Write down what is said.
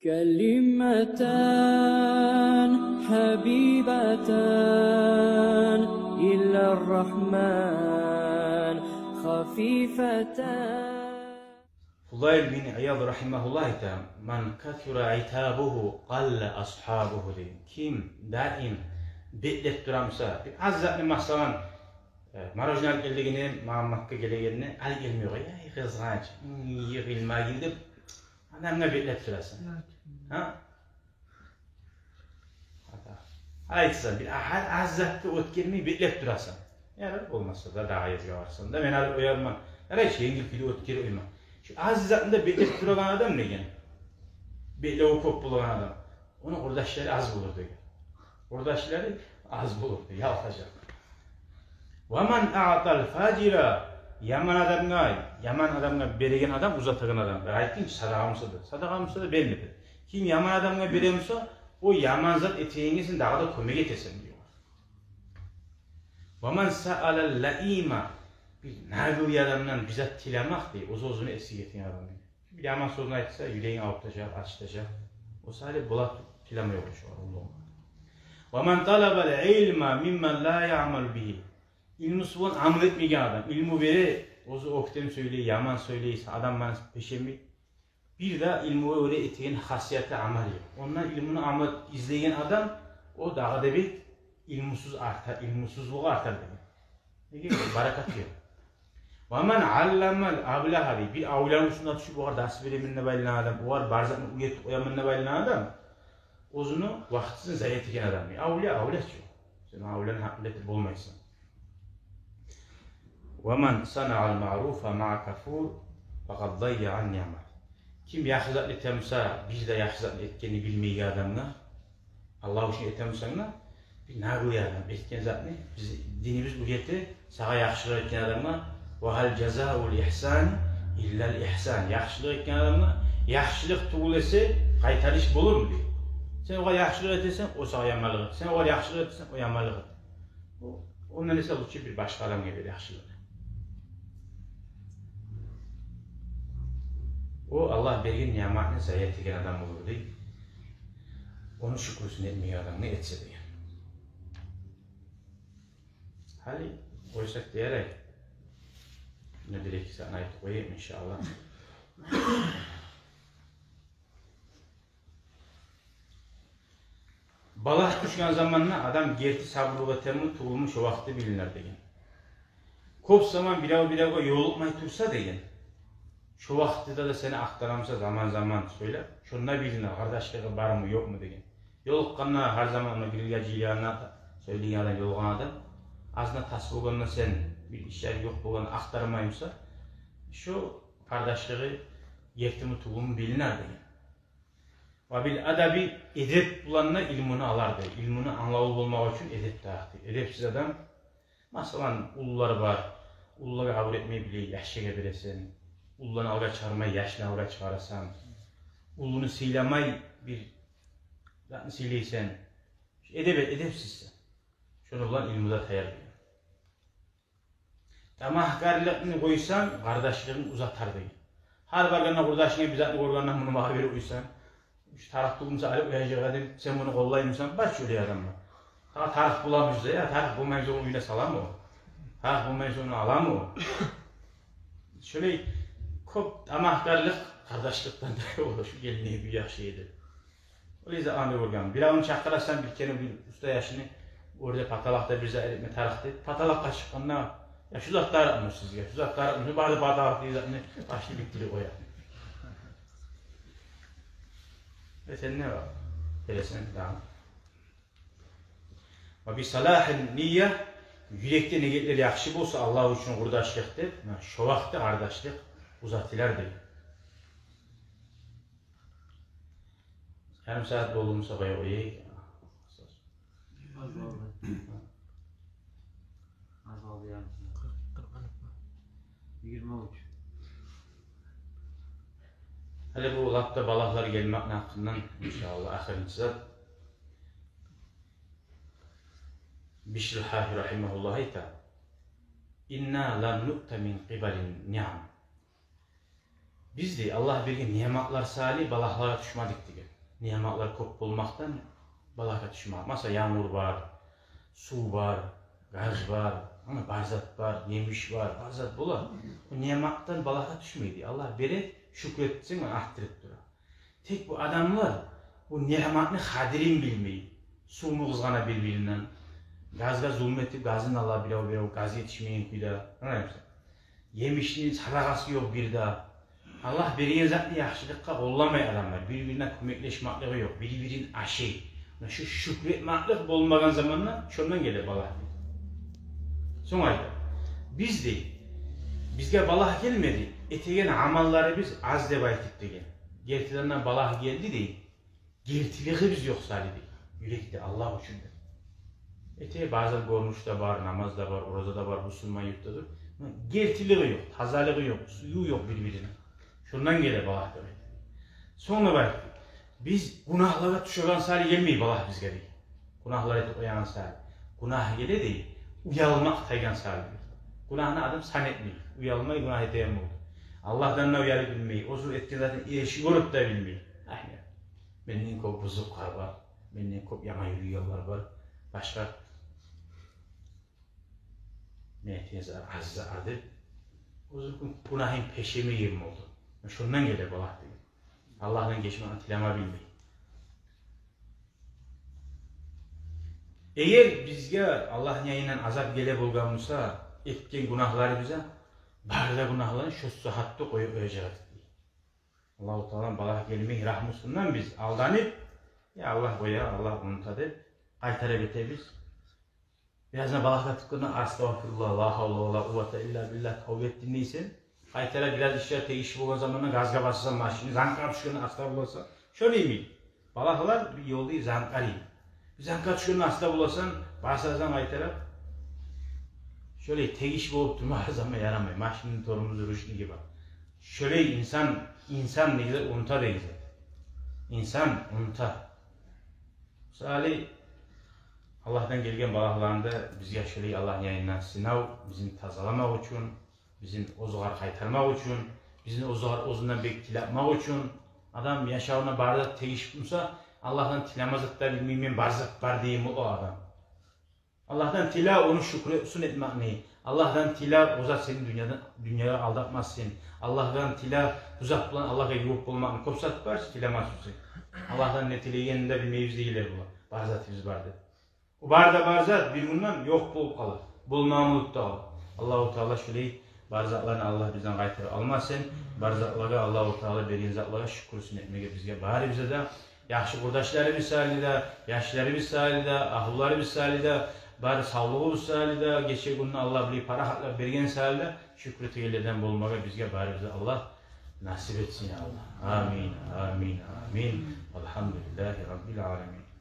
كلمتان حبيبتان إلى الرحمن خفيفتان. Fudayl bin İyad rahimahullah man kathura itabuhu qalla ashabuhu deydi. Kim daim betlep duramsa, azzatni masalan marojnal geldigini, Muhammad'a gelegeni al gelmiyor ya, kızgınç, yığılma gidip adamla betlep durasın. Ha? Aytsan bir azzatni o'tkirmay betlep durasın. Yani olmazsa da daha yazga varsın da men al oyarman. Ara yengil pili o'tkir oyma. Şu azzatında betlep duran adam ne gen? Betlevi köp bulan adam. Onun ordaşları az bulurdu. Ordaşları az bulurdu, yaltacak. وَمَنْ اَعْطَ الْفَاجِرَ Yaman adamına beregen adam, uzatağın adam. Ayettin ki sadakamsadı. Sadakamsadı belmedi. Kim yaman adamına beremse, o yaman zat eteğinizin daha da kömek etesin diyor. وَمَنْ سَأَلَ اللَّئِيمَ Bir nâgûli adamdan bizzat tilamak diye, uzun esir getiren adam diyor. Bir yaman sözünü aytsa, yüreğini avutacak, açtacak. O sadece bulat tilama yokmuş var Allah'ım. وَمَنْ طَلَبَ الْعِلْمَ مِمَّنْ لَا يَعْمَلُ بِهِ İlmi suvan amel etmeyen adam, ilmi veri, ozu oktem söyleyi, yaman söyleyi, adam bana peşemi. Bir de ilmi öyle eteğin hasiyeti amel yok. Ondan ilmini amel izleyen adam, o daha da bir ilmusuz artar, ilmusuzluğu artar dedi. Ne gibi? Barakat yok. وَمَنْ عَلَّمَ الْاَبْلَهَرِ Bir avlanın üstünde düşüp o kadar ders vereminle bayılan adam, o kadar barzakını uyutup uyaminle bayılan adam, ozunu vaktisini zayi etken adam. Avla çok. Sen avlanın hakkındaki bulmaysın. وَمَنْ صَنَعَ الْمَعْرُوفَ مَعَ كَفُورٍ فَقَدْ ضَيَّعَ النِّعْمَةِ Kim yaxşılatlı etemsa, bir de yaxşılatlı etkeni bilmeyi adamla, Allah için etemsanla, bir nağıl adam, etken zat ne? Dinimiz bu geti, sağa yaxşılık etken adamla, وَهَلْ جَزَاءُ الْإِحْسَانِ اِلَّا الْإِحْسَانِ Yaxşılık etken adamla, yaxşılık tuğulesi kaytarış bulur mu diyor. Sen o kadar yaxşılık etersen, o sağa yanmalık. Sen o kadar yaxşılık etersen, o yanmalık. Ondan ise bu bir başka adam gelir yaxşılık. O Allah bergen nimetini zayi etken adam olur değil. Onun şükrüsünü etmeyen adam ne etse diye. Hali koysak diyerek ne direk ki sana ait koyayım inşallah. Balah düşken zamanla adam gerti sabrı ve temmü tuğulmuş o vakti bilinir deyin. Kop zaman bilav yolukmay tursa deyin. Şu vaxtda da seni aktaramsa zaman söyle. Şununla bilinir, kardeşliği var mı yok mu deyin. Yoluqqanna her zaman ona bilgaciliyana söyleyen adam yolgan adam. Aslında tasvıqanla sen bir işler yok boğanı aktarmayımsa şu kardeşliği yertimi tuğumu bilinir deyin. Ve bil adabi edep bulanına ilmini alardı. İlmini anlavul bulmak için edep dağıttı. Edepsiz adam, masalan ulular var. Uluları kabul etmeyi bile yaşlığa bilesin. Ulunu alga çağırmayı yaşına alga çağırasan. Ulunu sıylamay bir zatını siyleysen. Edepsizsen. Şunu bulan ilmi de tayar diyor. Tamahkarlıkını koysan, kardeşliğini uzatar diyor. Her barganına kardeşine bir zatını korganına bunu muhabiri uysan. Şu taraf bulmuşsa alıp uyacak adam, sen bunu kollaymışsan baş şöyle adamla. Taraf bulamışsa ya, taraf bulmayınca onu uyuna salam o. Taraf bulmayınca onu alam o. Şöyle çok tamahkarlık kardeşlikten de olur. Şu gelini bir yaşıydı. O yüzden anı organ. Bir onu çakırarsan bir kere bir usta yaşını orada patalakta bir zahir taraktı. Patalak kaşıklarına ya şu zatlar atmışsınız ya. Şu zatlar atmışsınız. Bazı patalak diye zatını başlı bittiri koyar. Ve sen ne var? Pelesen devam. Ve bir salahin niyye yürekte niyetleri yakışı olsa Allah için kurdaşlıktır. Şu vakti kardeşlik uzatılar değil. Yarım saat dolduğumuzda bayağı oyayı. Az oldu yarım saat. 23. Hadi bu lapta balaklar gelmek hakkından inşallah ahirinci Bişr-i rahimahullah ita İnna la nu'ta min qibalin ni'am Biz de Allah bilgi nimetler salih balaklara düşmedik diye. nimetler köp bolmaktan balaka düşmüyor. Mesela yağmur var, su var, gaz var, barzat var, yemiş var, barzat bolar. Bu nimetden balaka düşmeydi. Allah beri şükretsin ve arttırıp durar. Tek bu adamlar bu nimetini kadirin bilmeyi, su mu kızgana birbirinden, gazga zulmetip gazın Allah bile gaz yetişmeyen kuyda. Yemişliğin salakası yok bir daha. Allah biriye zatlı yaxşılıkka kollamay adamlar. Birbirine kömekleşmaklığı yok. Birbirinin aşı. Şu şükretmaklık olmayan zamanla şundan gelir balah. Son ayda. Biz de bizge balah gelmedi. Etegen amalları biz az deb aytıp degen. Gertilerinden balah geldi de gertiliği biz yok salidi. Yürekte Allah için de. Etege bazen görmüşte var, namazda var, orada var, Müslüman yurttadır. Gertiliği yok, tazalığı yok, suyu yok birbirine. Şundan gelir balah demek. Sonra var, biz günahlara düşüren sari gelmeyi balah bizge değil. Günahlara etip uyanan sari. Günah gele değil, uyalmak taygan sari. Günahını adam sanetmeyi, uyalmayı günah edeyem oldu. Allah'tan da uyalı bilmeyi, o zor etki zaten eşi görüp de bilmeyi. Aynen. Benden çok bozuklar var, benden çok yaman yürüyorlar var. Başka neyse azza adı. O zaman günahın peşimi yerim oldu. Şundan gelir balah diyor. Allah'tan geçmeni tilama bilmeyi. Eğer bizge Allah'ın yayından azap gele bulgamızsa etken günahları bize barda günahlarını şu sıhhatta koyup ölecek. Allah-u Teala'nın balah gelmeyi rahmusundan biz aldanıp ya Allah koya, Allah unutadı. Kaytara bite biz. Birazdan balakta tıkkına astagfirullah, la havla ve la kuvvete illa billah tavbe ettin neyse. Kaytara biraz işler teğişip olan zamanla gazga basırsan maşini, zankar çıkına astagfirullah. Şöyle mi? Balaklar bir yolda zankar iyi. Bir zankar çıkına astagfirullah, basarsan kaytara şöyle teğişip olup durma her zaman yaramıyor. Maşinin torumuzu rüştü gibi. Şöyle insan ne güzel unutar değil. İnsan unutar. Salih Allah'tan gelgen balaklarında biz yaşayı Allah'ın yayından sınav, bizim tazalamak için, bizim ozuğar kaytarmak için, bizim ozundan bektilapmak için, adam yaşağına barzat teğişip bulsa Allah'tan tilamazık da bilmeyeyim barzat var diyeyim o adam. Allah'tan tila onu şükretsin etmek ne? Allah'tan tila uzat seni dünyaya aldatmaz seni. Allah'tan tila uzak bulan Allah'a yuvuk bulmak kopsat varsa tilamaz seni. Allah'tan ne tileyen de bilmeyiz değiller bu. Barzat biz vardır. O barda barzat bir bundan yok bulup kalır. Bulmamılıkta kalır. Allah-u Teala şöyle barzatlarını Allah bizden kaytarır almazsın. Barzatlara Allah-u Teala bergen zatlara şükürsün etmeye bizge. Bari bize de yaxşı kurdaşları misalide, yaşları misalide, ahulları misalide, bari sağlığı misalide, geçe gününü Allah bilir para hatlar bergen misalide şükrü tegellerden bulmağa bizge bari bize Allah nasip etsin ya Allah. Amin, amin, amin. Elhamdülillahi Rabbil alemin.